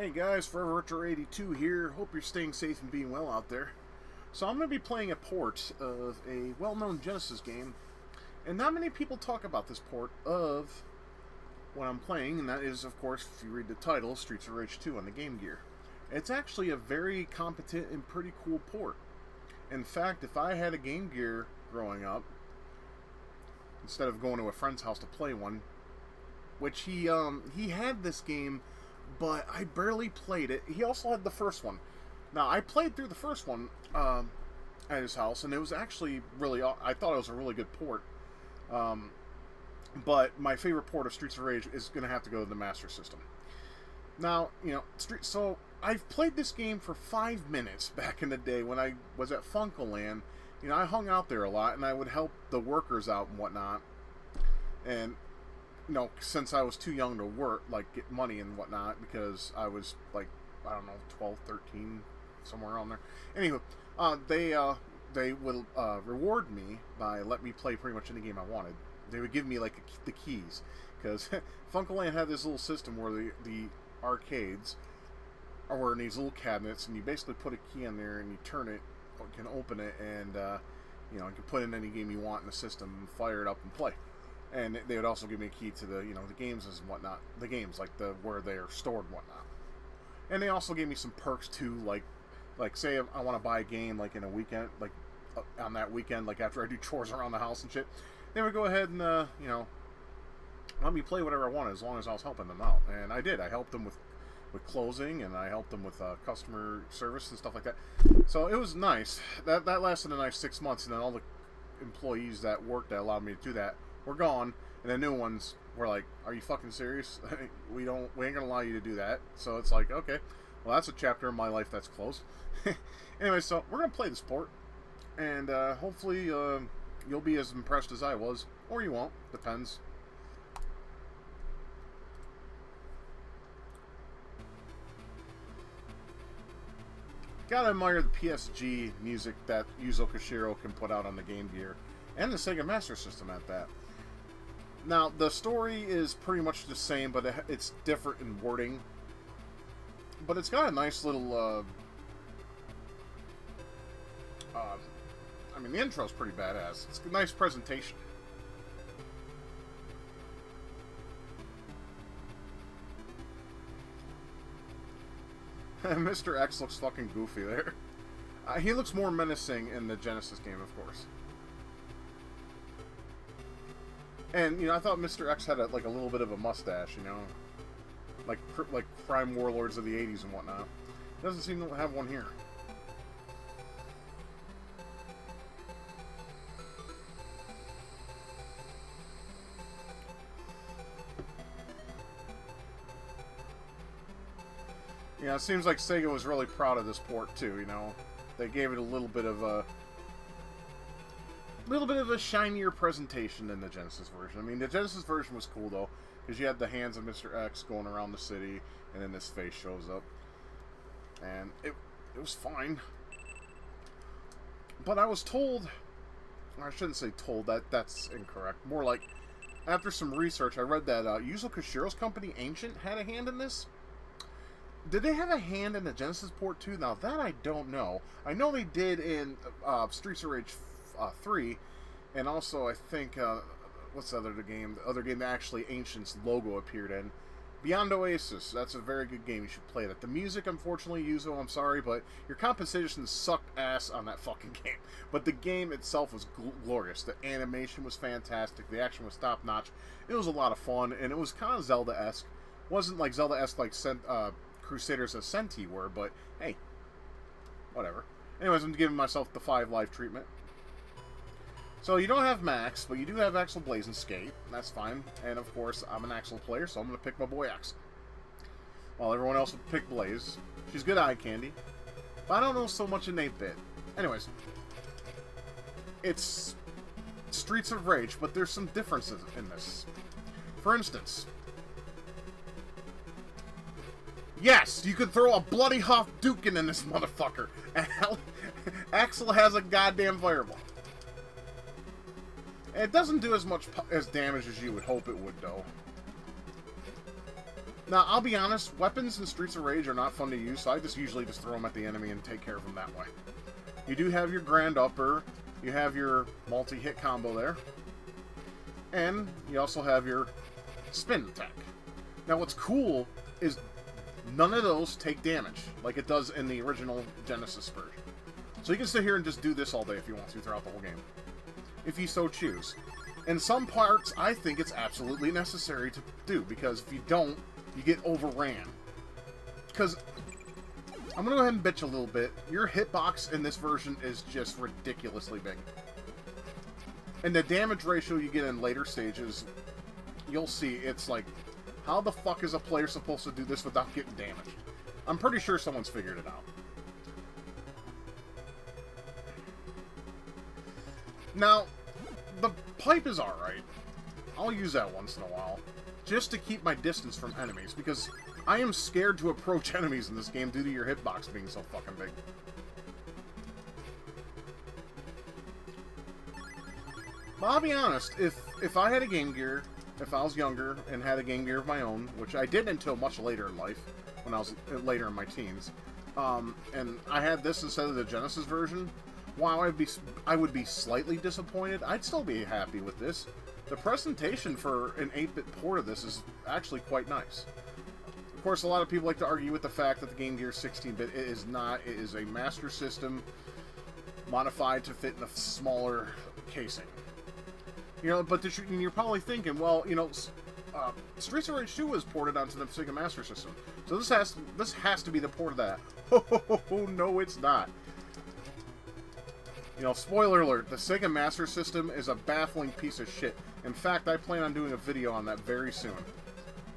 Hey guys, Forever Retro 82 here. Hope you're staying safe and being well out there. So I'm going to be playing a port of a well-known Genesis game, and not many people talk about this port of what I'm playing, and that is, of course, if you read the title, Streets of Rage 2 on the Game Gear. It's actually a very competent and pretty cool port. In fact, if I had a Game Gear growing up, instead of going to a friend's house to play one, which he had this game, but I barely played it. He also had the first one. Now, I played through the first one at his house, and it was actually really... I thought it was a really good port. But my favorite port of Streets of Rage is going to have to go to the Master System. Now, so I've played this game for 5 minutes back in the day when I was at Funkoland. I hung out there a lot, and I would help the workers out and whatnot. And... since I was too young to work, get money and whatnot, because I was, 12, 13, somewhere around there. Anywho, they would reward me by letting me play pretty much any game I wanted. They would give me, the keys, because Funkoland had this little system where the arcades were in these little cabinets, and you basically put a key in there, and you turn it, you can open it, and, you can put in any game you want in the system, and fire it up and play. And they would also give me a key to the, the games and whatnot. The games, where they're stored and whatnot. And they also gave me some perks too, like say I want to buy a game, in a weekend, on that weekend, after I do chores around the house and shit. They would go ahead and, let me play whatever I wanted as long as I was helping them out. And I did. I helped them with closing, and I helped them with customer service and stuff like that. So it was nice. That lasted a nice 6 months, and then all the employees that worked that allowed me to do that were gone, and the new ones were like, "Are you fucking serious? we ain't gonna allow you to do that." So it's like, okay, well, that's a chapter in my life that's closed. Anyway, so we're gonna play this port, and hopefully you'll be as impressed as I was, or you won't. Depends. Gotta admire the PSG music that Yuzo Koshiro can put out on the Game Gear, and the Sega Master System at that. Now, the story is pretty much the same, but it's different in wording. But it's got a nice little, the intro's pretty badass. It's a nice presentation. Mr. X looks fucking goofy there. He looks more menacing in the Genesis game, of course. And, I thought Mr. X had a little bit of a mustache, like crime warlords of the 80s and whatnot. Doesn't seem to have one here. It seems like Sega was really proud of this port too, They gave it a little bit of a shinier presentation than the Genesis version. The Genesis version was cool, though, because you had the hands of Mr. X going around the city, and then this face shows up. And it was fine. But I was told... I shouldn't say told, that's incorrect. More like, after some research, I read that Yuzo Koshiro's company, Ancient, had a hand in this. Did they have a hand in the Genesis port, too? Now, that I don't know. I know they did in Streets of Rage 3, and also I think what's the other game? The other game that actually Ancient's logo appeared in, Beyond Oasis. That's a very good game. You should play that. The music, unfortunately, Yuzo, I'm sorry, but your composition sucked ass on that fucking game. But the game itself was glorious. The animation was fantastic. The action was top notch. It was a lot of fun, and it was kind of Zelda-esque. Wasn't like Zelda-esque like Crusaders Ascenti were, but hey, whatever. Anyways, I'm giving myself the 5 life treatment. So you don't have Max, but you do have Axel, Blaze, and Skate. That's fine. And of course, I'm an Axel player, so I'm going to pick my boy Axel. While everyone else would pick Blaze. She's good eye candy. But I don't know so much in 8-bit. Anyways. It's Streets of Rage, but there's some differences in this. For instance... Yes, you could throw a bloody Hoff Dukin in this motherfucker. And Axel has a goddamn fireball. It doesn't do as much as damage as you would hope it would, though. Now, I'll be honest, weapons in Streets of Rage are not fun to use, so I just usually just throw them at the enemy and take care of them that way. You do have your Grand Upper, you have your multi-hit combo there, and you also have your spin attack. Now, what's cool is none of those take damage, like it does in the original Genesis version. So you can sit here and just do this all day if you want to throughout the whole game, if you so choose. In some parts, I think it's absolutely necessary to do, because if you don't, you get overran. Because, I'm going to go ahead and bitch a little bit, your hitbox in this version is just ridiculously big. And the damage ratio you get in later stages, you'll see, it's like, how the fuck is a player supposed to do this without getting damaged? I'm pretty sure someone's figured it out. Now, the pipe is alright. I'll use that once in a while, just to keep my distance from enemies, because I am scared to approach enemies in this game due to your hitbox being so fucking big. But I'll be honest, if I had a Game Gear, if I was younger and had a Game Gear of my own, which I didn't until much later in life, when I was later in my teens, and I had this instead of the Genesis version, while I would be slightly disappointed, I'd still be happy with this. The presentation for an 8-bit port of this is actually quite nice. Of course, a lot of people like to argue with the fact that the Game Gear is 16-bit. It is not. It is a Master System modified to fit in a smaller casing. You know, but you're probably thinking, well, you know, Streets of Rage 2 was ported onto the Sega Master System, so this has to be the port of that. Oh, no, it's not. You know, spoiler alert, the Sega Master System is a baffling piece of shit. In fact, I plan on doing a video on that very soon.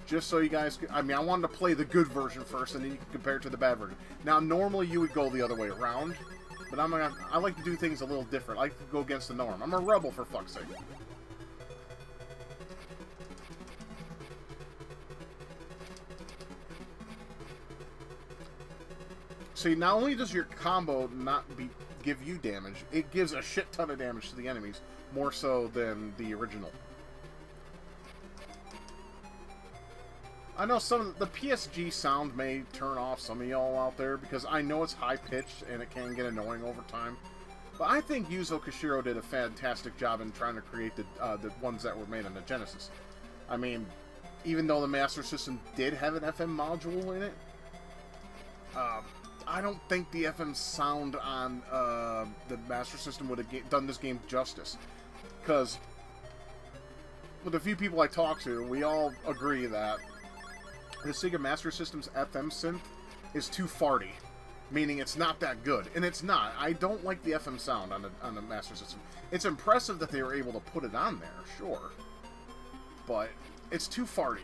Just so you guys can, I mean, I wanted to play the good version first, and then you can compare it to the bad version. Now, normally you would go the other way around, but I like to do things a little different. I like to go against the norm. I'm a rebel, for fuck's sake. See, not only does your combo give you damage, it gives a shit ton of damage to the enemies, more so than the original. I know some of the PSG sound may turn off some of y'all out there, because I know it's high-pitched and it can get annoying over time. But I think Yuzo Koshiro did a fantastic job in trying to create the ones that were made on the Genesis. I mean, even though the Master System did have an FM module in it, I don't think the FM sound on the Master System would have done this game justice. Because, with the few people I talk to, we all agree that the Sega Master System's FM synth is too farty. Meaning it's not that good. And it's not. I don't like the FM sound on the Master System. It's impressive that they were able to put it on there, sure. But it's too farty.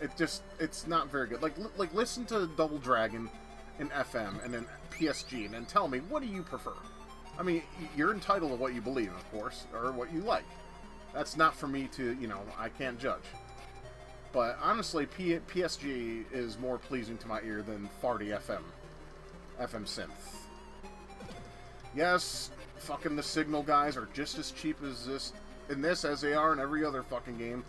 It's not very good. Like listen to Double Dragon in FM and then PSG, and then tell me, what do you prefer? I mean, you're entitled to what you believe, of course, or what you like. That's not for me to, you know, I can't judge. But honestly, PSG is more pleasing to my ear than farty FM synth. Yes, fucking the Signal guys are just as cheap as this as they are in every other fucking game.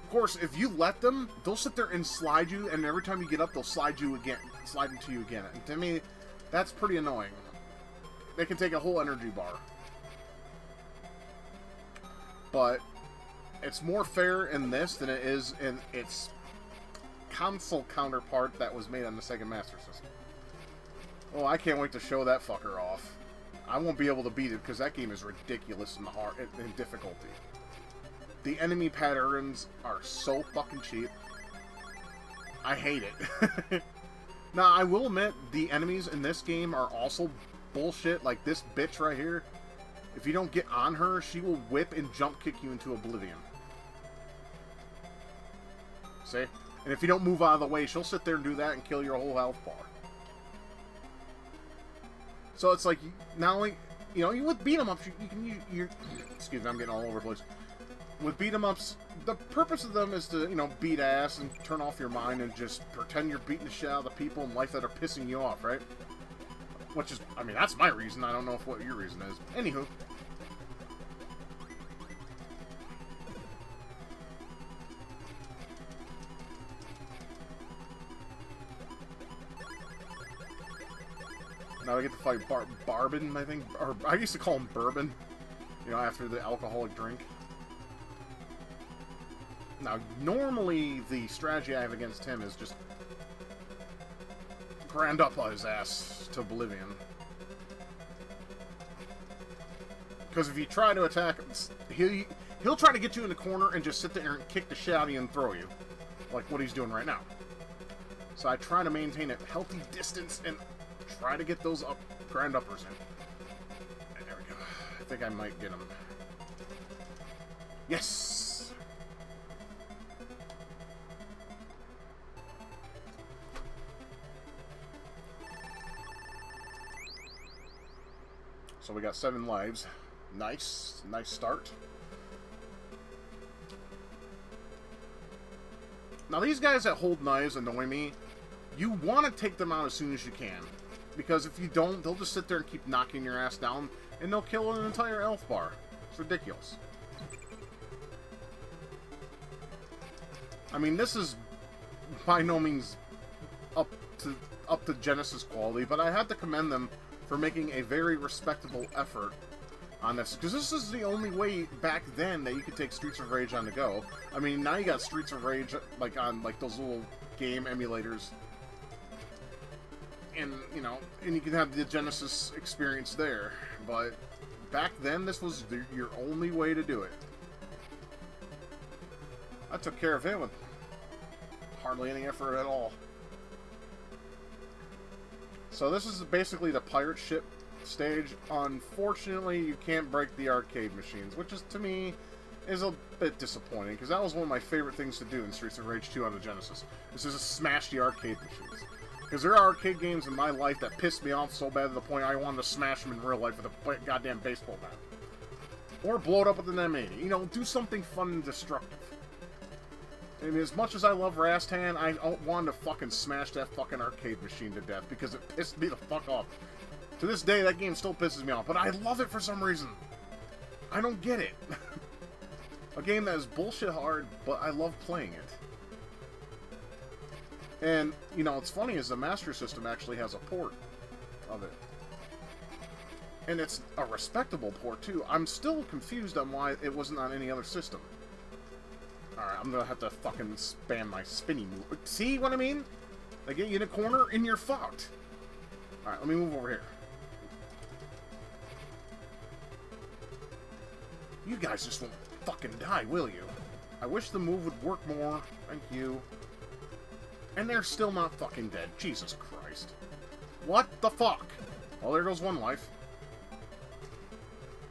Of course, if you let them, they'll sit there and slide you, and every time you get up, they'll slide into you again. And to me, that's pretty annoying. They can take a whole energy bar. But it's more fair in this than it is in its console counterpart that was made on the Sega Master System. Oh, I can't wait to show that fucker off. I won't be able to beat it because that game is ridiculous in difficulty. The enemy patterns are so fucking cheap. I hate it. Now, I will admit, the enemies in this game are also bullshit. Like this bitch right here. If you don't get on her, she will whip and jump kick you into oblivion. See? And if you don't move out of the way, she'll sit there and do that and kill your whole health bar. So it's like, not only, you know, with beat 'em ups, you can use, excuse me, I'm getting all over the place. With beat 'em ups, the purpose of them is to, you know, beat ass and turn off your mind and just pretend you're beating the shit out of the people in life that are pissing you off, right? Which is, I mean, that's my reason. I don't know what your reason is. Anywho. Now I get to fight Bart Barbin, I think. Or I used to call him Bourbon. You know, after the alcoholic drink. Now, normally the strategy I have against him is just grand up his ass to oblivion. Because if you try to attack, he'll try to get you in the corner and just sit there and kick the shit out of you and throw you. Like what he's doing right now. So I try to maintain a healthy distance and try to get those grand uppers in. And there we go. I think I might get him. Yes! So we got 7 lives. Nice. Nice start. Now these guys that hold knives annoy me. You want to take them out as soon as you can. Because if you don't, they'll just sit there and keep knocking your ass down. And they'll kill an entire health bar. It's ridiculous. I mean, this is by no means up to Genesis quality, but I have to commend them for making a very respectable effort on this, because this is the only way back then that you could take Streets of Rage on the go. I mean, now you got Streets of Rage like on like those little game emulators, and you know, and you can have the Genesis experience there. But back then, this was your only way to do it. I took care of him with hardly any effort at all. So this is basically the pirate ship stage. Unfortunately, you can't break the arcade machines, which is, to me, is a bit disappointing, because that was one of my favorite things to do in Streets of Rage 2 on the Genesis. Is just smash the arcade machines. Because there are arcade games in my life that pissed me off so bad to the point I wanted to smash them in real life with a goddamn baseball bat. Or blow it up with an M80. You know, do something fun and destructive. And as much as I love Rastan, I wanted to fucking smash that fucking arcade machine to death because it pissed me the fuck off. To this day, that game still pisses me off, but I love it for some reason. I don't get it. A game that is bullshit hard, but I love playing it. And, you know, what's funny is the Master System actually has a port of it. And it's a respectable port, too. I'm still confused on why it wasn't on any other system. Alright, I'm gonna have to fucking spam my spinny move. See what I mean? They get you in a corner and you're fucked. Alright, let me move over here. You guys just won't fucking die, will you? I wish the move would work more. Thank you. And they're still not fucking dead. Jesus Christ. What the fuck? Well, there goes one life.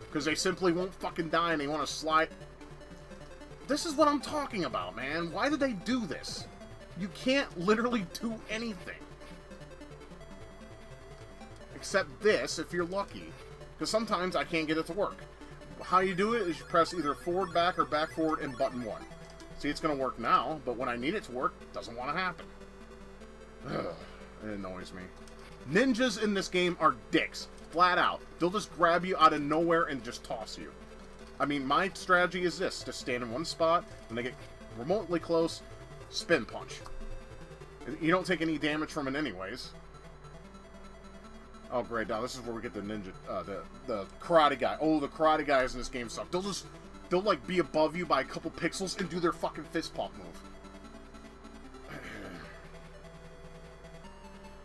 Because they simply won't fucking die and they want to slide... This is what I'm talking about, man. Why did they do this? You can't literally do anything. Except this, if you're lucky. Because sometimes I can't get it to work. How you do it is you press either forward, back, or back, forward, and button 1. See, it's going to work now, but when I need it to work, it doesn't want to happen. Ugh, it annoys me. Ninjas in this game are dicks. Flat out. They'll just grab you out of nowhere and just toss you. I mean, my strategy is this. Just stand in one spot. When they get remotely close, spin punch. You don't take any damage from it anyways. Oh, great. Now, this is where we get the ninja, the karate guy. Oh, the karate guys in this game suck. They'll, like, be above you by a couple pixels and do their fucking fist pump move.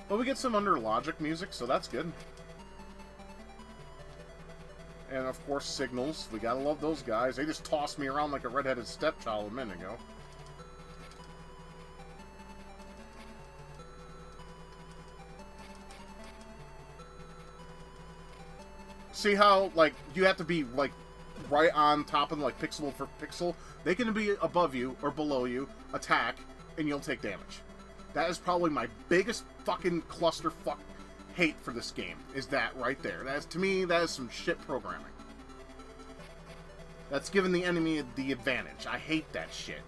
But we get some under logic music, so that's good. And, of course, signals. We gotta love those guys. They just tossed me around like a redheaded stepchild a minute ago. See how, like, you have to be, like, right on top of them, like, pixel for pixel? They can be above you or below you, attack, and you'll take damage. That is probably my biggest fucking clusterfuck hate for this game, is that right there. That is, to me, that is some shit programming. That's giving the enemy the advantage. I hate that shit.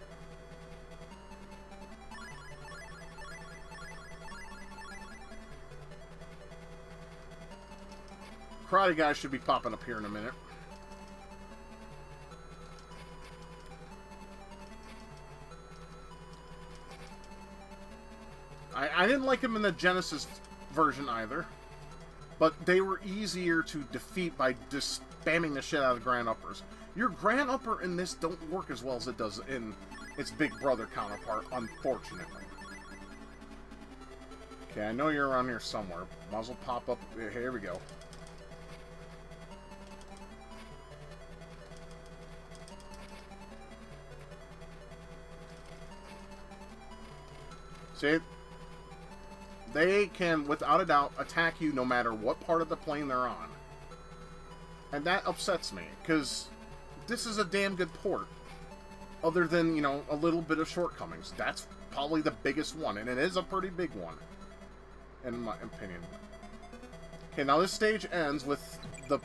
Karate guy should be popping up here in a minute. I didn't like him in the Genesis version either. but they were easier to defeat by just spamming the shit out of Grand Uppers. Your Grand Upper in this don't work as well as it does in its big brother counterpart, unfortunately. Okay, I know you're around here somewhere. Muzzle pop up. Here we go. See? They can, without a doubt, attack you no matter what part of the plane they're on. And that upsets me, because this is a damn good port. Other than, you know, a little bit of shortcomings. That's probably the biggest one, and it is a pretty big one, in my opinion. Okay, now this stage ends with the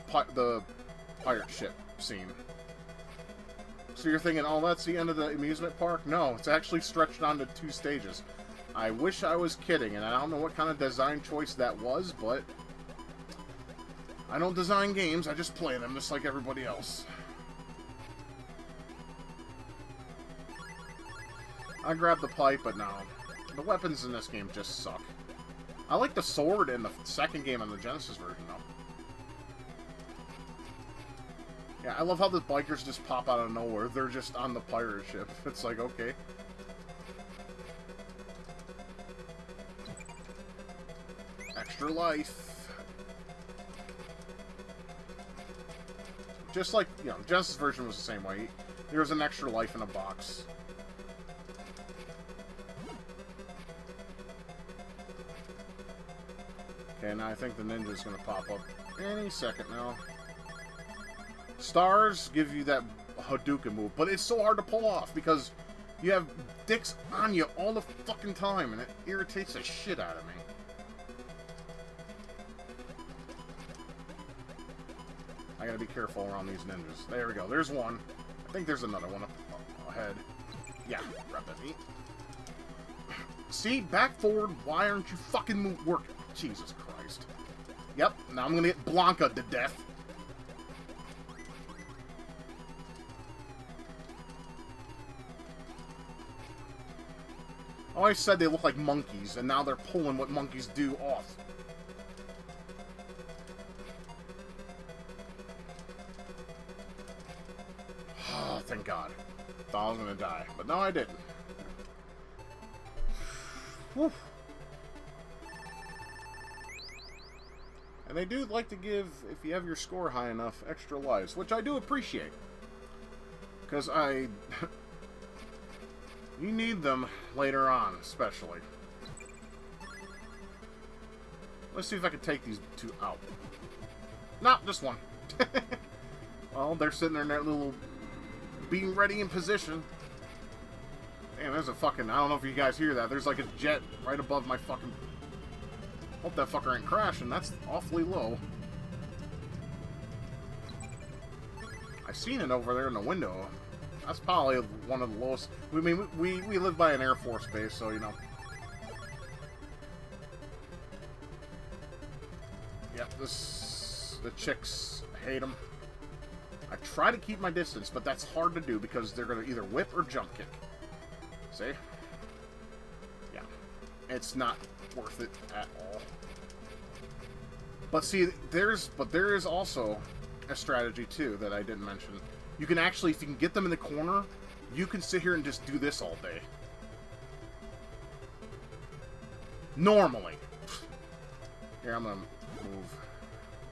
pirate ship scene. So you're thinking, oh, that's the end of the amusement park? No, it's actually stretched onto 2 stages. I wish I was kidding, and I don't know what kind of design choice that was, but I don't design games, I just play them just like everybody else. I grabbed the pipe, but no. The weapons in this game just suck. I like the sword in the second game on the Genesis version, though. Yeah, I love how the bikers just pop out of nowhere. They're just on the pirate ship. It's like, okay. Extra life. Just like, you know, the Genesis version was the same way. There was an extra life in a box. Okay, now I think the ninja's gonna pop up any second now. Stars give you that Hadouken move, but it's so hard to pull off because you have dicks on you all the fucking time, and it irritates the shit out of me. I gotta be careful around these ninjas. There we go. There's one. I think there's another one up ahead. Yeah, grab that meat. See? Back forward. Why aren't you fucking working? Jesus Christ. Yep, now I'm gonna get Blanca to death. I always said they look like monkeys, and now they're pulling what monkeys do off. Oh, thank God. Thought I was gonna die, but no, I didn't. Whew. And they do like to give, if you have your score high enough, extra lives, which I do appreciate. Because you need them later on, especially. Let's see if I can take these 2 out. Not this one. Well, they're sitting there in that little being ready in position. Damn, there's a fucking, I don't know if you guys hear that. There's like a jet right above my fucking... Hope that fucker ain't crashing. That's awfully low. I seen it over there in the window. That's probably one of the lowest. I mean, we live by an Air Force base, so, you know. Yep, the chicks hate them. I try to keep my distance, but that's hard to do because they're going to either whip or jump kick. See? Yeah. It's not worth it at all. But see, there is also a strategy, too, that I didn't mention. You can actually, if you can get them in the corner, you can sit here and just do this all day. Normally. Here, I'm gonna move.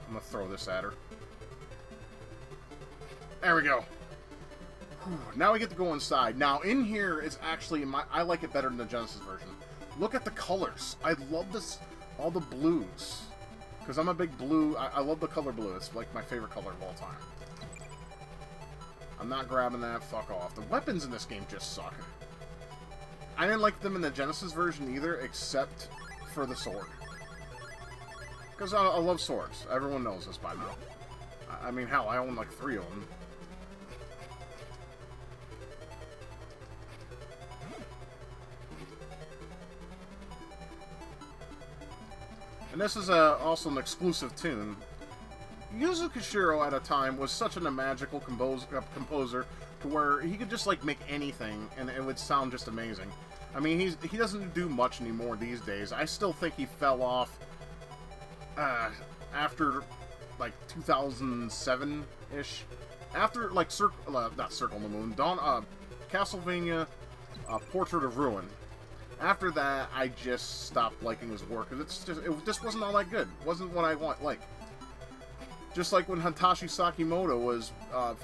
I'm gonna throw this at her. There we go. Whew. Now we get to go inside. Now, in here is actually, I like it better than the Genesis version. Look at the colors. I love this, all the blues. Because I'm a big blue, I love the color blue. It's like my favorite color of all time. I'm not grabbing that. Fuck off. The weapons in this game just suck. I didn't like them in the Genesis version either, except for the sword. Because I love swords. Everyone knows this by now. I mean, hell, I own like 3 of them. And this is also an exclusive tune. Yuzo Koshiro at a time was such a magical composer to where he could just like make anything and it would sound just amazing. I mean, he doesn't do much anymore these days. I still think he fell off after, like, 2007-ish. After, like, not Circle of the Moon, Castlevania, Portrait of Ruin. After that, I just stopped liking his work, because it just wasn't all that good. It wasn't what I like. Just like when Hitachi Sakimoto was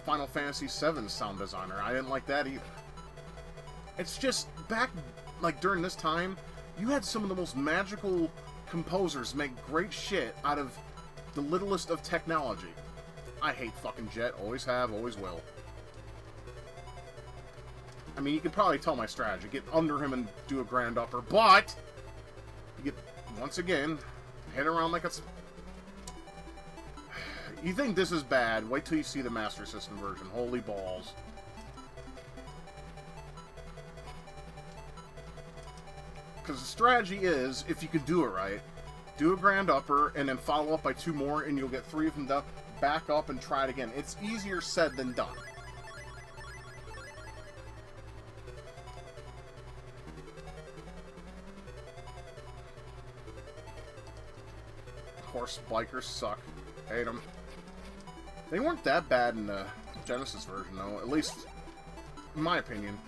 Final Fantasy VII sound designer. I didn't like that either. It's just, back, like, during this time, you had some of the most magical composers make great shit out of the littlest of technology. I hate fucking Jet. Always have, always will. I mean, you could probably tell my strategy. Get under him and do a grand upper, but you get, once again, hit around like it's... You think this is bad, wait till you see the Master System version. Holy balls. Because the strategy is, if you could do it right, do a grand upper, and then follow up by 2 more, and you'll get 3 of them done. Back up and try it again. It's easier said than done. Of course, bikers suck. Hate them. They weren't that bad in the Genesis version, though. At least, in my opinion.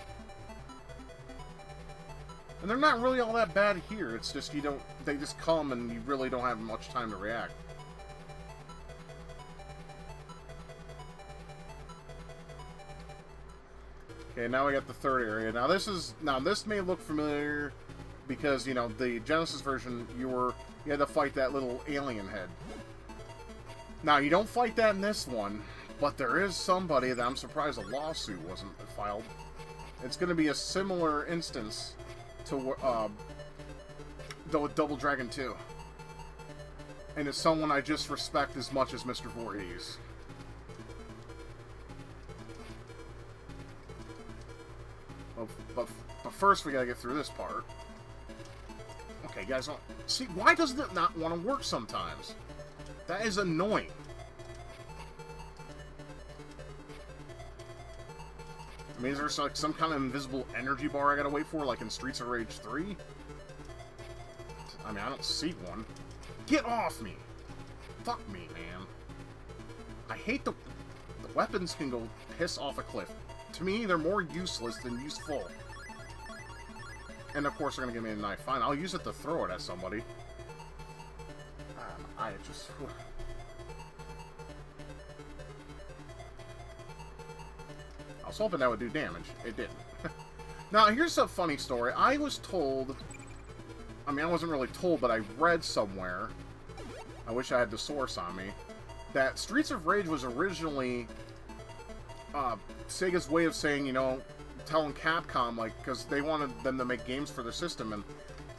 And they're not really all that bad here. It's just they just come and you really don't have much time to react. Okay, now we got the third area. Now this may look familiar because, you know, the Genesis version, you had to fight that little alien head. Now, you don't fight that in this one, but there is somebody that I'm surprised a lawsuit wasn't filed. It's going to be a similar instance to Double Dragon 2. And it's someone I just respect as much as Mr. Voorhees. But first we gotta get through this part. Okay, guys, see, why does it not want to work sometimes? That is annoying. I mean, is there like some kind of invisible energy bar I gotta wait for, like in Streets of Rage 3? I mean, I don't see one. Get off me! Fuck me, man. I hate the weapons can go piss off a cliff. To me, they're more useless than useful. And of course, they're gonna give me a knife. Fine, I'll use it to throw it at somebody. I just... I was hoping that would do damage. It didn't. Now, here's a funny story. I was told... I mean, I wasn't really told, but I read somewhere... I wish I had the source on me. That Streets of Rage was originally... Sega's way of saying, you know, telling Capcom, like, because they wanted them to make games for their system,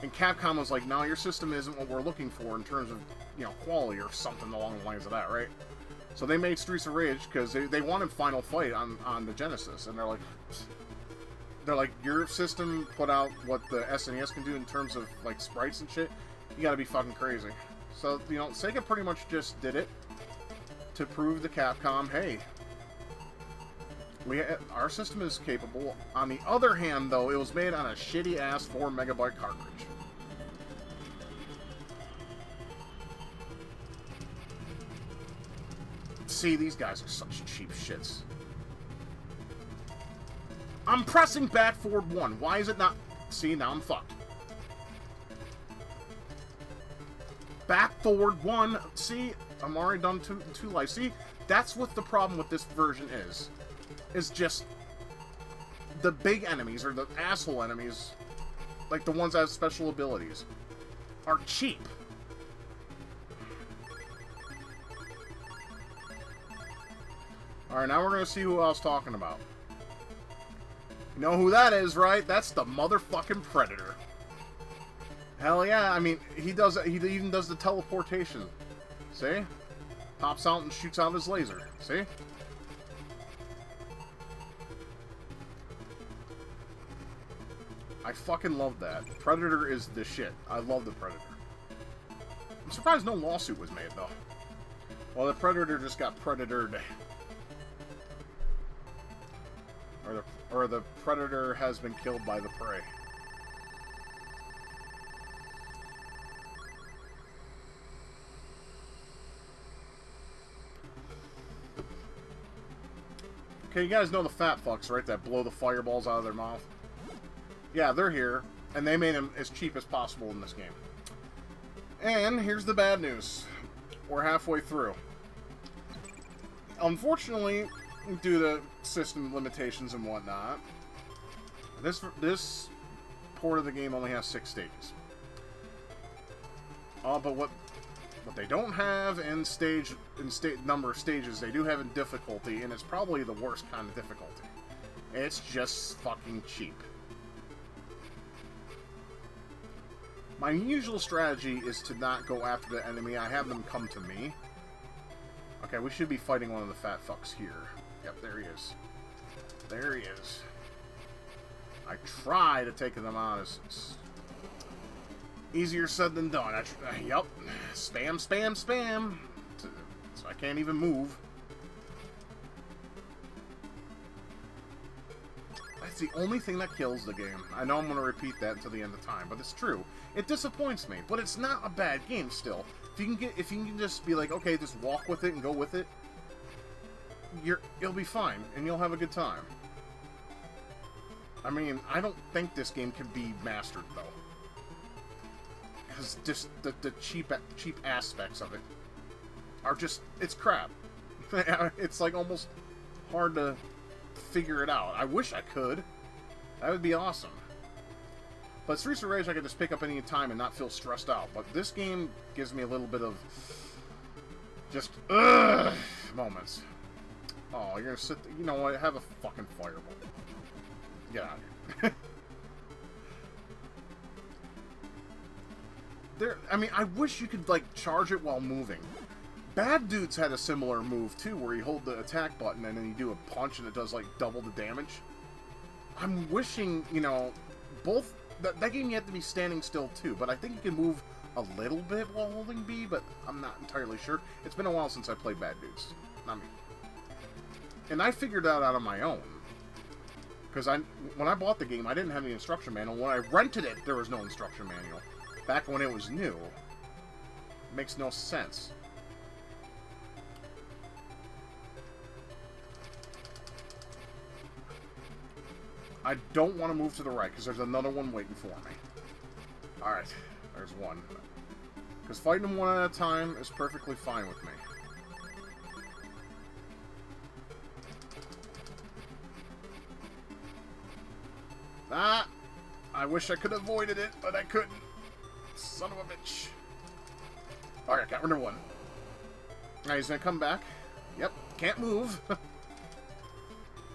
and Capcom was like, no, your system isn't what we're looking for in terms of, you know, quality or something along the lines of that, right? So they made Streets of Rage because they wanted Final Fight on the Genesis, and they're like, your system put out what the SNES can do in terms of, like, sprites and shit, you gotta be fucking crazy. So, you know, Sega pretty much just did it to prove to Capcom, hey, our system is capable. On the other hand, though, it was made on a shitty-ass 4-megabyte cartridge. See, these guys are such cheap shits. I'm pressing back forward 1. Why is it not... See, now I'm fucked. Back forward 1. See, I'm already done two lives. See, that's what the problem with this version is. Is just the big enemies, or the asshole enemies, like the ones that have special abilities, are cheap. Alright, now we're gonna see who I was talking about. You know who that is, right? That's the motherfucking Predator. Hell yeah, I mean, he even does the teleportation. See? Pops out and shoots out his laser. See? I fucking love that. Predator is the shit. I love the Predator. I'm surprised no lawsuit was made, though. Well, the Predator just got predatored. Or the Predator has been killed by the prey. Okay, you guys know the fat fucks, right? That blow the fireballs out of their mouth. Yeah, they're here, and they made them as cheap as possible in this game. And here's the bad news. We're halfway through. Unfortunately, due to system limitations and whatnot, this port of the game only has 6 stages. But what they don't have in number of stages, they do have in difficulty, and it's probably the worst kind of difficulty. It's just fucking cheap. My usual strategy is to not go after the enemy. I have them come to me. Okay, we should be fighting one of the fat fucks here. Yep, there he is. There he is. I try to take them out as easier said than done. Yep. Spam, spam, spam. So I can't even move. That's the only thing that kills the game. I know I'm going to repeat that until the end of time, but it's true. It disappoints me, but it's not a bad game still. If you can just be like, okay, just walk with it and go with it, you'll be fine, and you'll have a good time. I mean, I don't think this game can be mastered, though. Because just the cheap aspects of it are just, it's crap. It's like almost hard to figure it out. I wish I could. That would be awesome. But Streets of Rage I could just pick up any time and not feel stressed out. But this game gives me a little bit of just moments. Oh, you're gonna sit there. You know what? Have a fucking fireball. Get out of here. I mean, I wish you could, like, charge it while moving. Bad Dudes had a similar move, too, where you hold the attack button and then you do a punch and it does, like, double the damage. I'm wishing, you know, both... That game you have to be standing still, too, but I think you can move a little bit while holding B, but I'm not entirely sure. It's been a while since I played Bad Dudes. Not me. And I figured that out on my own. Because when I bought the game, I didn't have the instruction manual. When I rented it, there was no instruction manual. Back when it was new. It makes no sense. I don't want to move to the right, because there's another one waiting for me. Alright, there's one. Because fighting them one at a time is perfectly fine with me. Ah! I wish I could have avoided it, but I couldn't. Son of a bitch. Alright, got rid of one. Now he's gonna come back. Yep, can't move.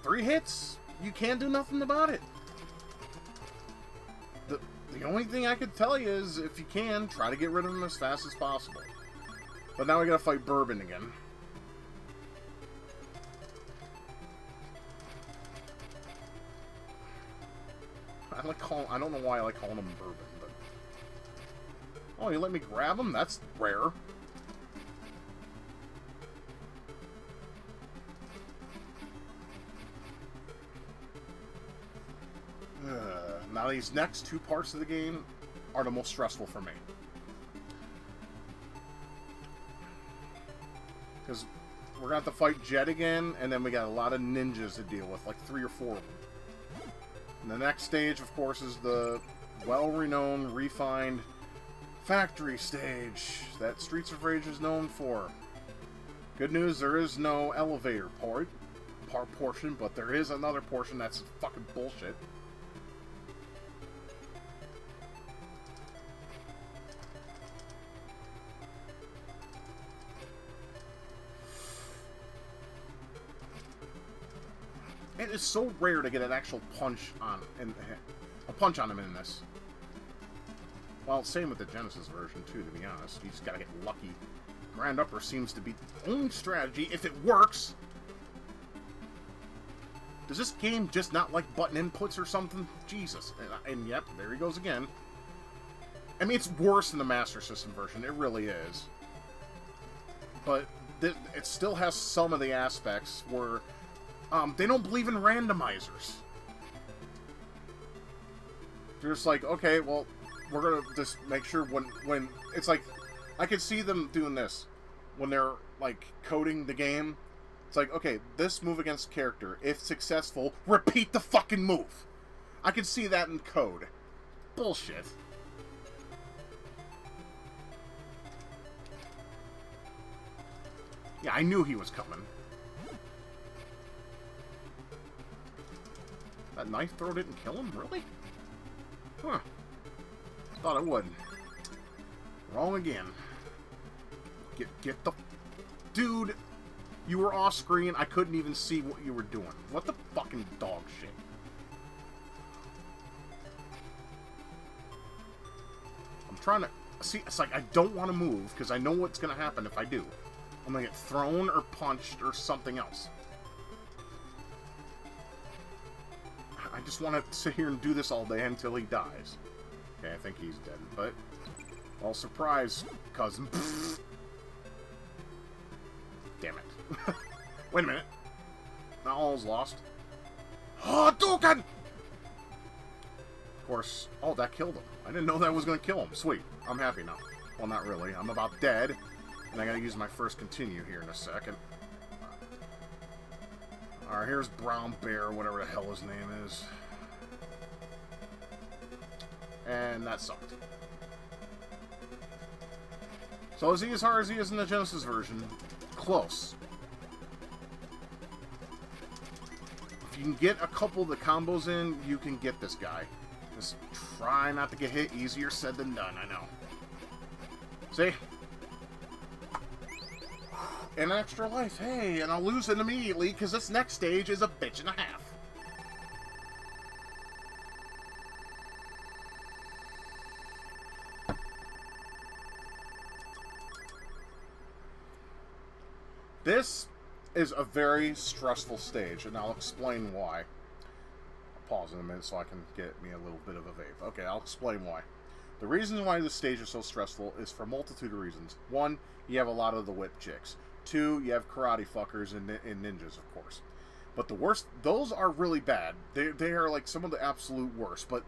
3 hits. You can't do nothing about it. The only thing I could tell you is, if you can, try to get rid of him as fast as possible. But now we gotta fight Bourbon again. I don't know why I like calling him Bourbon, but... Oh, you let me grab him? That's rare. Now these next 2 parts of the game are the most stressful for me. Because we're going to have to fight Jet again, and then we got a lot of ninjas to deal with, like 3 or 4 of them. And the next stage, of course, is the well-renowned, refined factory stage that Streets of Rage is known for. Good news, there is no elevator portion, but there is another portion that's fucking bullshit. It is so rare to get an actual punch on him in this. Well, same with the Genesis version too, to be honest. You just gotta get lucky. Grand Upper seems to be the only strategy, if it works. Does this game just not like button inputs or something? Jesus. And yep, there he goes again. I mean, it's worse than the Master System version. It really is. But it still has some of the aspects where... they don't believe in randomizers. They're just like, okay, well, we're gonna just make sure when it's like, I could see them doing this when they're like coding the game. It's like, okay, this move against character, if successful, repeat the fucking move. I can see that in code. Bullshit. Yeah, I knew he was coming. That knife throw didn't kill him? Really? Huh. Thought it would. Wrong again. Get the... Dude, you were off screen. I couldn't even see what you were doing. What the fucking dog shit? I'm trying to... See, it's like I don't want to move because I know what's going to happen if I do. I'm going to get thrown or punched or something else. I just want to sit here and do this all day until he dies. Okay, I think he's dead, but... Well, surprise, cousin. Damn it. Wait a minute. Not all is lost. Oh, Dugan! Of course... Oh, that killed him. I didn't know that was going to kill him. Sweet. I'm happy now. Well, not really. I'm about dead. And I gotta use my first continue here in a second. Alright, here's Brown Bear, whatever the hell his name is. And that sucked. So is he as hard as he is in the Genesis version? Close. If you can get a couple of the combos in, you can get this guy. Just try not to get hit. Easier said than done, I know. See? An extra life, hey, and I'll lose it immediately because this next stage is a bitch and a half. This is a very stressful stage, and I'll explain why. I'll pause in a minute so I can get me a little bit of a vape. Okay, I'll explain why. The reason why this stage is so stressful is for a multitude of reasons. One, you have a lot of the whip chicks. Two, you have karate fuckers and ninjas, of course. But the worst, those are really bad. They are like some of the absolute worst. But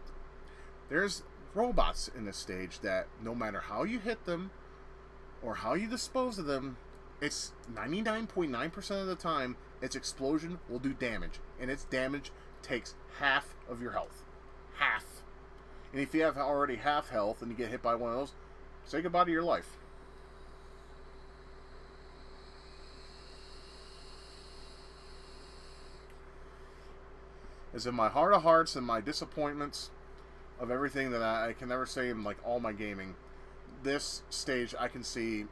there's robots in this stage that no matter how you hit them or how you dispose of them, it's 99.9% of the time, its explosion will do damage. And its damage takes half of your health. Half. And if you have already half health and you get hit by one of those, say goodbye to your life. Is in my heart of hearts and my disappointments of everything that I can never say in like all my gaming, this stage I can see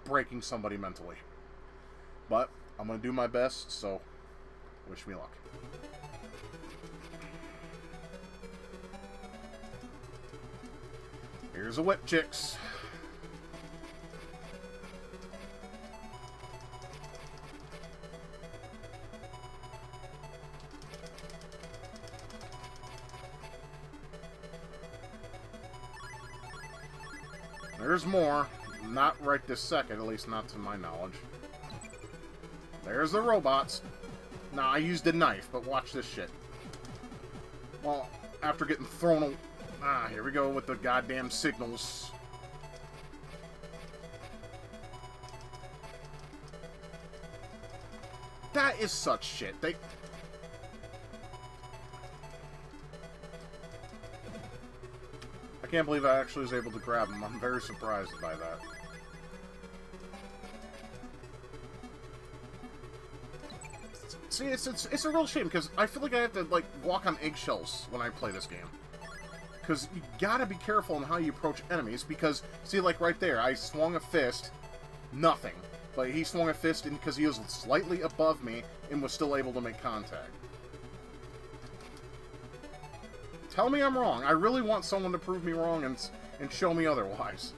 breaking somebody mentally. But I'm going to do my best, so wish me luck. Here's a whip chicks. There's more. Not right this second, at least not to my knowledge. There's the robots. Now, I used a knife, but watch this shit. Well, after getting thrown... here we go with the goddamn signals. That is such shit. I can't believe I actually was able to grab him. I'm very surprised by that. See, it's a real shame, because I feel like I have to, like, walk on eggshells when I play this game. Because you gotta be careful in how you approach enemies, because, see, like right there, I swung a fist, nothing. But he swung a fist because he was slightly above me and was still able to make contact. Tell me I'm wrong. I really want someone to prove me wrong and show me otherwise.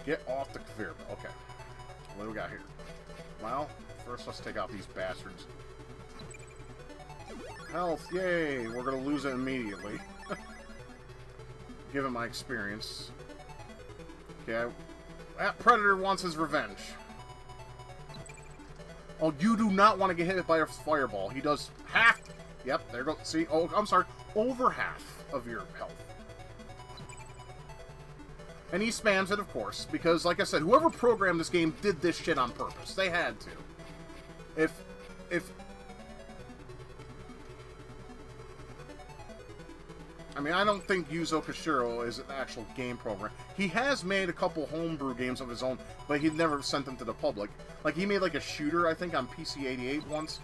Get off the conveyor belt. Okay. What do we got here? Well, first let's take out these bastards. Health, yay! We're gonna lose it immediately. Given my experience. Okay, that predator wants his revenge. Oh, you do not want to get hit by a fireball. He does half. Yep, there you go. See? Oh, I'm sorry. Over half of your health. And he spams it, of course, because, like I said, whoever programmed this game did this shit on purpose. They had to. If... I mean, I don't think Yuzo Koshiro is an actual game programmer. He has made a couple homebrew games of his own, but he never sent them to the public. Like, he made, like, a shooter, I think, on PC-88 once.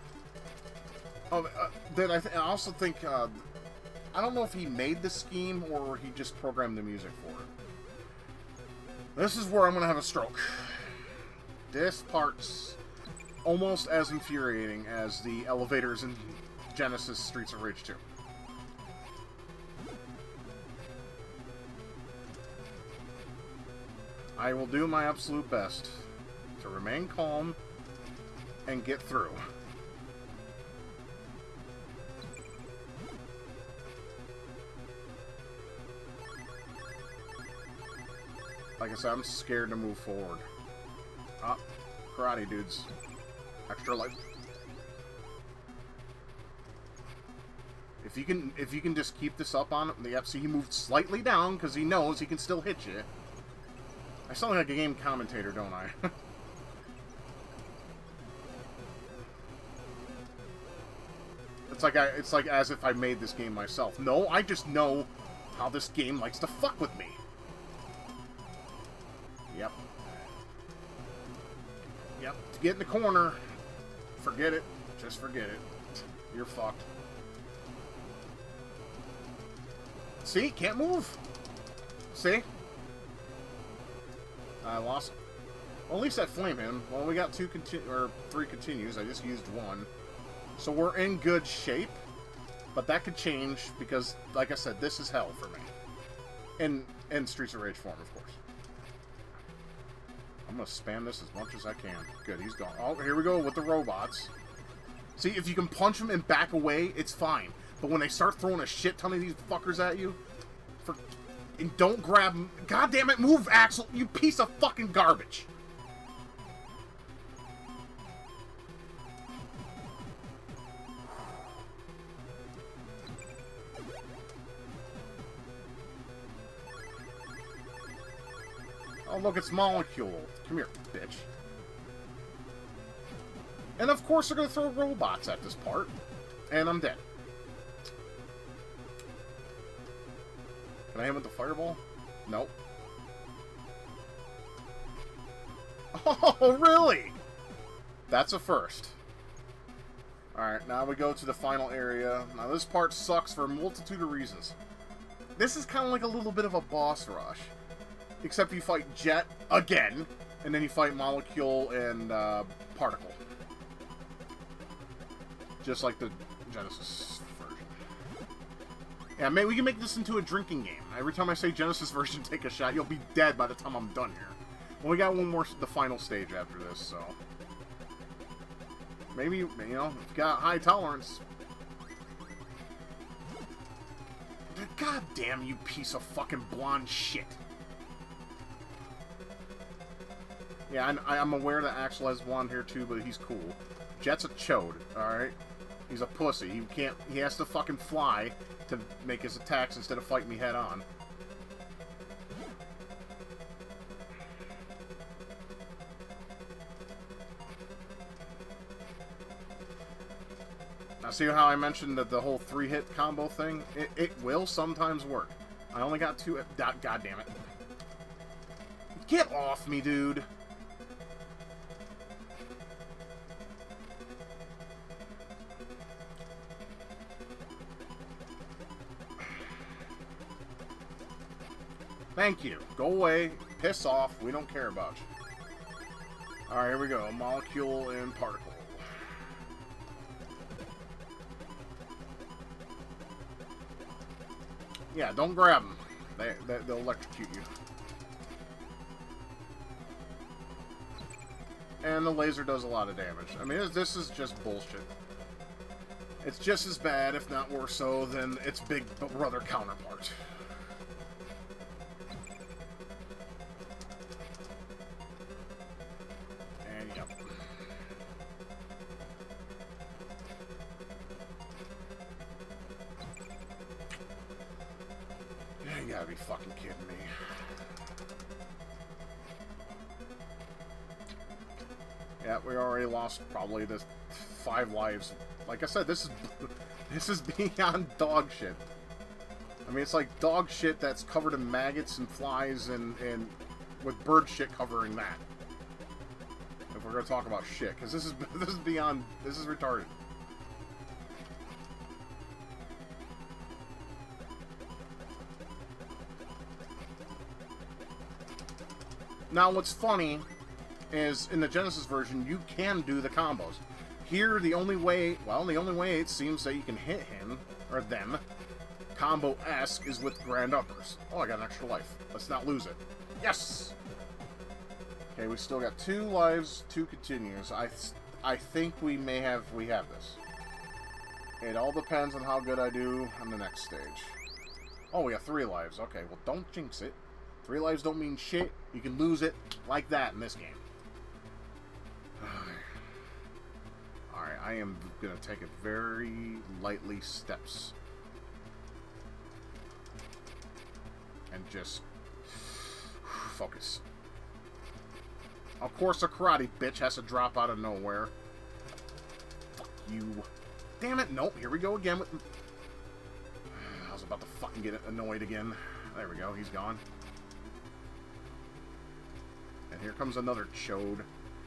Then I also think, I don't know if he made the scheme or he just programmed the music for it. This is where I'm going to have a stroke. This part's almost as infuriating as the elevators in Genesis Streets of Rage 2. I will do my absolute best to remain calm and get through. Like I said, I'm scared to move forward. Ah, karate dudes. Extra life. If you can just keep this up on him, yep, see he moved slightly down because he knows he can still hit you. I sound like a game commentator, don't I? It's like as if I made this game myself. No, I just know how this game likes to fuck with me. Yep. Yep. To get in the corner, forget it. Just forget it. You're fucked. See? Can't move. See? I lost. Well, at least that flame him. Well, we got 3 continues. I just used 1. So we're in good shape. But that could change because, like I said, this is hell for me. In Streets of Rage form, of course. I'm going to spam this as much as I can. Good, he's gone. Oh, here we go with the robots. See, if you can punch them and back away, it's fine. But when they start throwing a shit ton of these fuckers at you, and don't grab them. God damn it, move, Axel, you piece of fucking garbage. Oh, look, it's Molecule. Come here, bitch. And of course they're going to throw robots at this part. And I'm dead. Can I hit him with the fireball? Nope. Oh, really? That's a first. Alright, now we go to the final area. Now this part sucks for a multitude of reasons. This is kind of like a little bit of a boss rush. Except you fight Jet again, and then you fight Molecule and Particle. Just like the Genesis version. Yeah, we can make this into a drinking game. Every time I say Genesis version, take a shot, you'll be dead by the time I'm done here. Well, we got one more, the final stage after this, so... Maybe, you know, if you got high tolerance... God damn you piece of fucking blonde shit. Yeah, I'm aware that Axel has blonde hair too, but he's cool. Jet's a chode, alright? He's a pussy. He has to fucking fly to make his attacks instead of fighting me head on. Now see how I mentioned that the whole 3-hit combo thing? It will sometimes work. I only got 2... God damn it. Get off me, dude. Thank you. Go away. Piss off. We don't care about you. Alright, here we go. Molecule and Particle. Yeah, don't grab them. They'll electrocute you. And the laser does a lot of damage. I mean, this is just bullshit. It's just as bad, if not worse so, than its big brother counterpart. gotta be fucking kidding me. Yeah, we already lost probably the 5 lives. Like I said, this is beyond dog shit. I mean, it's like dog shit that's covered in maggots and flies and with bird shit covering that. If we're gonna talk about shit, because this is beyond, this is retarded. Now, what's funny is in the Genesis version, you can do the combos. Here, the only way it seems that you can hit him, or them, combo-esque, is with grand uppers. Oh, I got an extra life. Let's not lose it. Yes! Okay, we still got 2 lives, 2 continues. I think we have this. It all depends on how good I do on the next stage. Oh, we got 3 lives. Okay, well, don't jinx it. 3 lives don't mean shit. You can lose it like that in this game. Alright, I am going to take it very lightly steps. And just focus. Of course, a karate bitch has to drop out of nowhere. Fuck you. Damn it. Nope. Here we go again with... I was about to fucking get annoyed again. There we go. He's gone. And here comes another chode.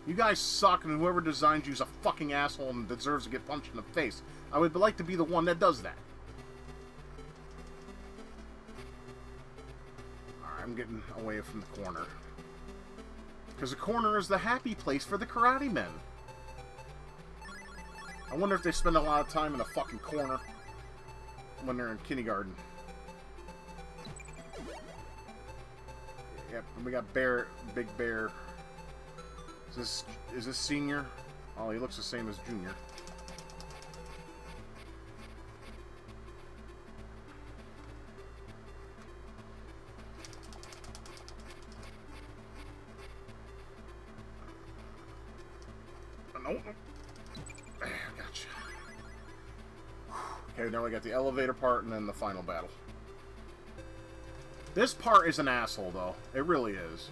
You guys suck, and whoever designed you is a fucking asshole and deserves to get punched in the face. I would like to be the one that does that. Alright, I'm getting away from the corner. Because the corner is the happy place for the karate men. I wonder if they spend a lot of time in the fucking corner when they're in kindergarten. Yep, and we got Big Bear. Is this senior? Oh, he looks the same as junior. Nope. Gotcha. Okay, now we got the elevator part and then the final battle. This part is an asshole, though. It really is.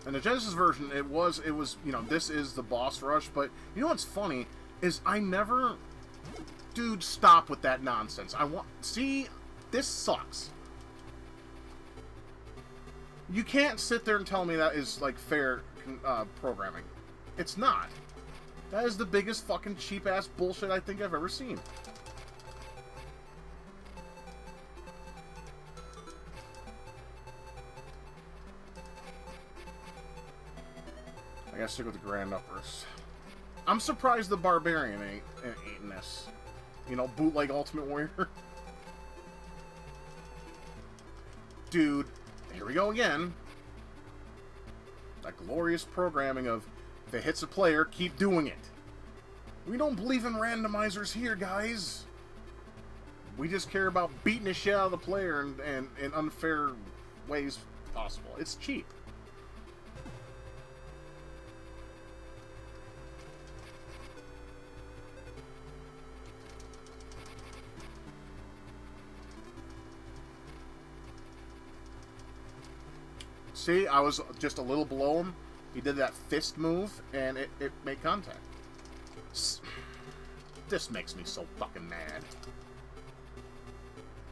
In the Genesis version, it was, you know, this is the boss rush, but you know what's funny is I never... Dude, stop with that nonsense. See, this sucks. You can't sit there and tell me that is, like, fair programming. It's not. That is the biggest fucking cheap-ass bullshit I think I've ever seen. I gotta stick with the grand uppers. I'm surprised the Barbarian ain't in this. You know, bootleg Ultimate Warrior. Dude, here we go again. That glorious programming of, if it hits a player, keep doing it. We don't believe in randomizers here, guys. We just care about beating the shit out of the player in unfair ways possible. It's cheap. See, I was just a little below him. He did that fist move, and it made contact. This makes me so fucking mad.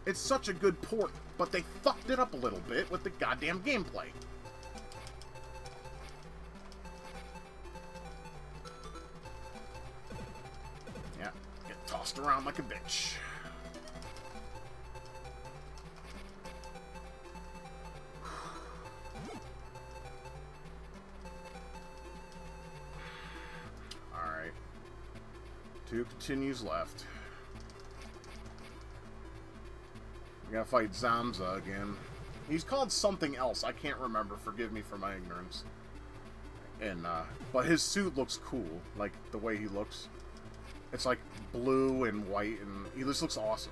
It's such a good port, but they fucked it up a little bit with the goddamn gameplay. Yeah, get tossed around like a bitch. Two continues left. We gotta fight Zamza again. He's called something else. I can't remember. Forgive me for my ignorance. And, but his suit looks cool. Like, the way he looks. It's like blue and white, and he just looks awesome.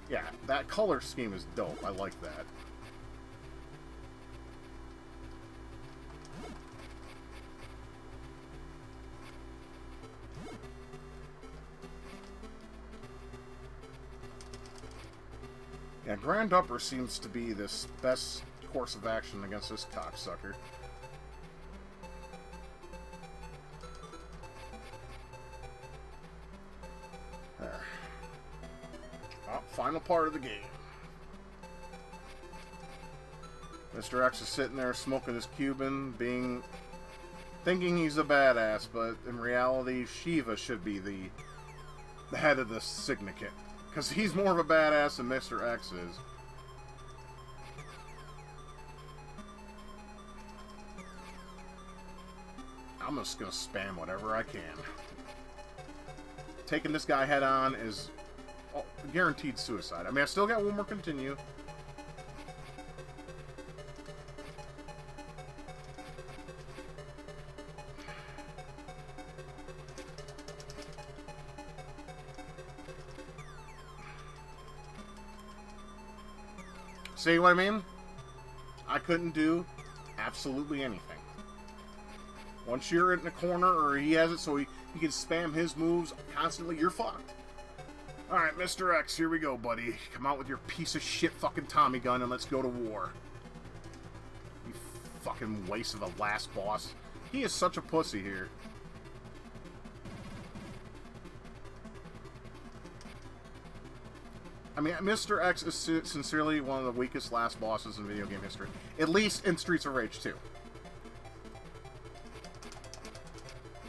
Yeah, that color scheme is dope. I like that. Yeah, Grand Upper seems to be this best course of action against this cocksucker. There. Oh, final part of the game. Mr. X is sitting there smoking his Cuban, thinking he's a badass, but in reality, Shiva should be the head of the syndicate. Because he's more of a badass than Mr. X is. I'm just going to spam whatever I can. Taking this guy head on is guaranteed suicide. I mean, I still got one more continue. See what I mean? I couldn't do absolutely anything. Once you're in the corner, or he has it so he can spam his moves constantly, you're fucked. Alright, Mr. X, here we go, buddy. Come out with your piece of shit fucking Tommy gun and let's go to war. You fucking waste of a last boss. He is such a pussy here. I mean, Mr. X is sincerely one of the weakest last bosses in video game history. At least in Streets of Rage 2.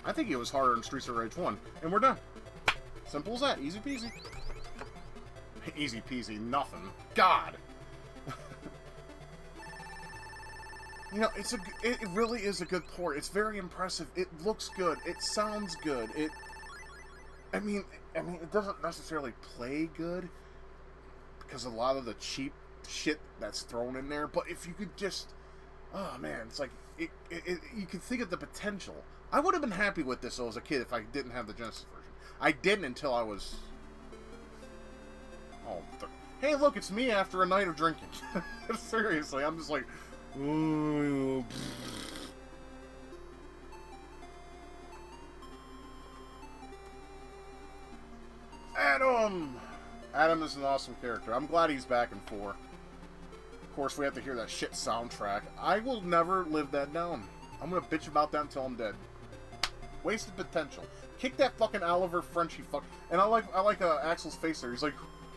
I think it was harder in Streets of Rage 1. And we're done. Simple as that. Easy peasy. Easy peasy. Nothing. God! You know, it really is a good port. It's very impressive. It looks good. It sounds good. I mean, it doesn't necessarily play good, because a lot of the cheap shit that's thrown in there, but if you could just, oh man, it's like, you could think of the potential. I would have been happy with this as a kid if I didn't have the Genesis version. I didn't until I was, hey look, it's me after a night of drinking. Seriously, I'm just like, ooh. Adam is an awesome character. I'm glad he's back in 4. Of course, we have to hear that shit soundtrack. I will never live that down. I'm gonna bitch about that until I'm dead. Wasted potential. Kick that fucking Oliver Frenchy fuck. And I like Axel's face there. He's like,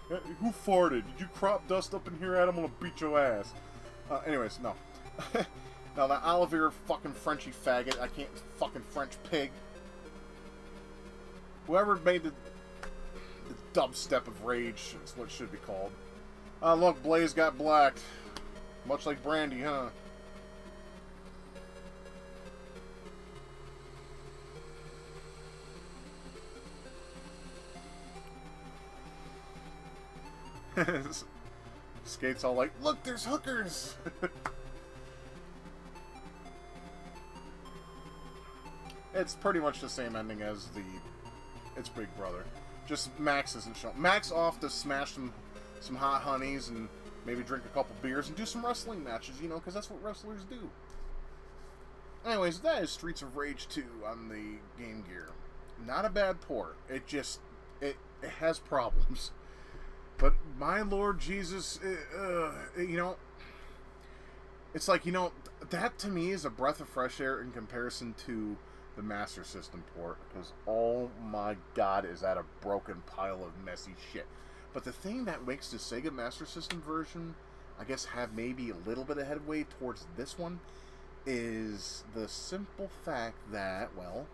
who farted? Did you crop dust up in here, Adam? I'm gonna beat your ass. Anyways, no. No, that Oliver fucking Frenchy faggot. I can't fucking French pig. Whoever made the dubstep of rage is what it should be called. Look, Blaze got blacked. Much like Brandy, huh? Skate's all like, look, there's hookers! It's pretty much the same ending as its Big Brother. Just Max isn't shown. Max off to smash some hot honeys and maybe drink a couple beers and do some wrestling matches, you know, because that's what wrestlers do. Anyways, that is Streets of Rage 2 on the Game Gear. Not a bad port. It has problems. But my Lord Jesus, you know, it's like, you know, that to me is a breath of fresh air in comparison to the Master System port, because oh my god, is that a broken pile of messy shit. But the thing that makes the Sega Master System version, I guess, have maybe a little bit of headway towards this one is the simple fact that, well,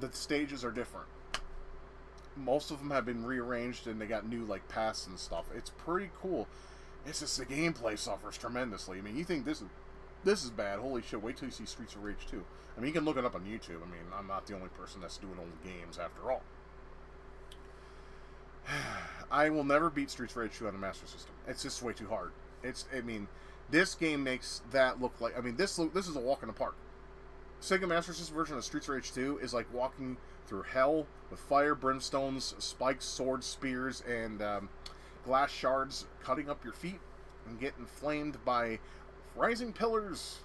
the stages are different. Most of them have been rearranged and they got new, like, paths and stuff. It's pretty cool. It's just the gameplay suffers tremendously. I mean, you think this is bad. Holy shit, wait till you see Streets of Rage 2. I mean, you can look it up on YouTube. I mean, I'm not the only person that's doing old games after all. I will never beat Streets of Rage 2 on the Master System. It's just way too hard. I mean, this game makes that look like, I mean, this is a walk in the park. Sega Master System version of Streets of Rage 2 is like walking through hell with fire, brimstones, spikes, swords, spears, and glass shards cutting up your feet and getting flamed by rising pillars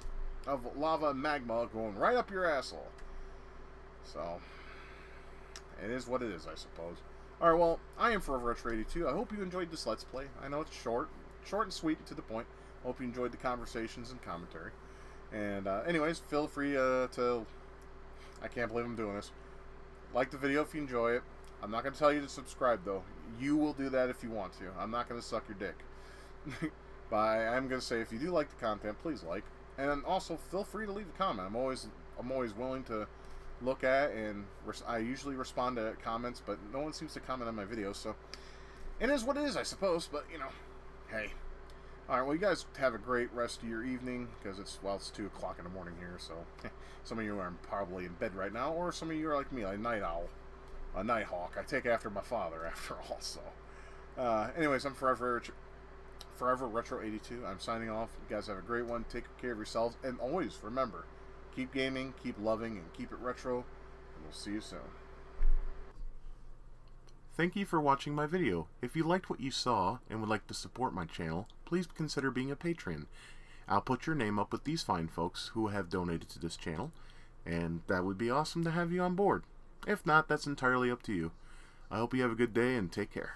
of lava and magma going right up your asshole. So, it is what it is, I suppose. Alright, well, I am Forever Retro 82. I hope you enjoyed this Let's Play. I know it's short and sweet and to the point. I hope you enjoyed the conversations and commentary. And, anyways, feel free to... I can't believe I'm doing this. Like the video if you enjoy it. I'm not going to tell you to subscribe, though. You will do that if you want to. I'm not going to suck your dick. But I'm going to say, if you do like the content, please like. And also, feel free to leave a comment. I'm always willing to look at, and I usually respond to comments, but no one seems to comment on my videos, so it is what it is, I suppose. But you know, hey. Alright, well, you guys have a great rest of your evening, because it's 2 o'clock in the morning here, so some of you are probably in bed right now, or some of you are like me, a night owl, a night hawk. I take after my father, after all. So anyways, I'm Forever Retro 82. I'm signing off. You guys have a great one. Take care of yourselves, and always remember, keep gaming, keep loving, and keep it retro, and we'll see you soon. Thank you for watching my video. If you liked what you saw and would like to support my channel, please consider being a patron. I'll put your name up with these fine folks who have donated to this channel, and that would be awesome to have you on board. If not, that's entirely up to you. I hope you have a good day and take care.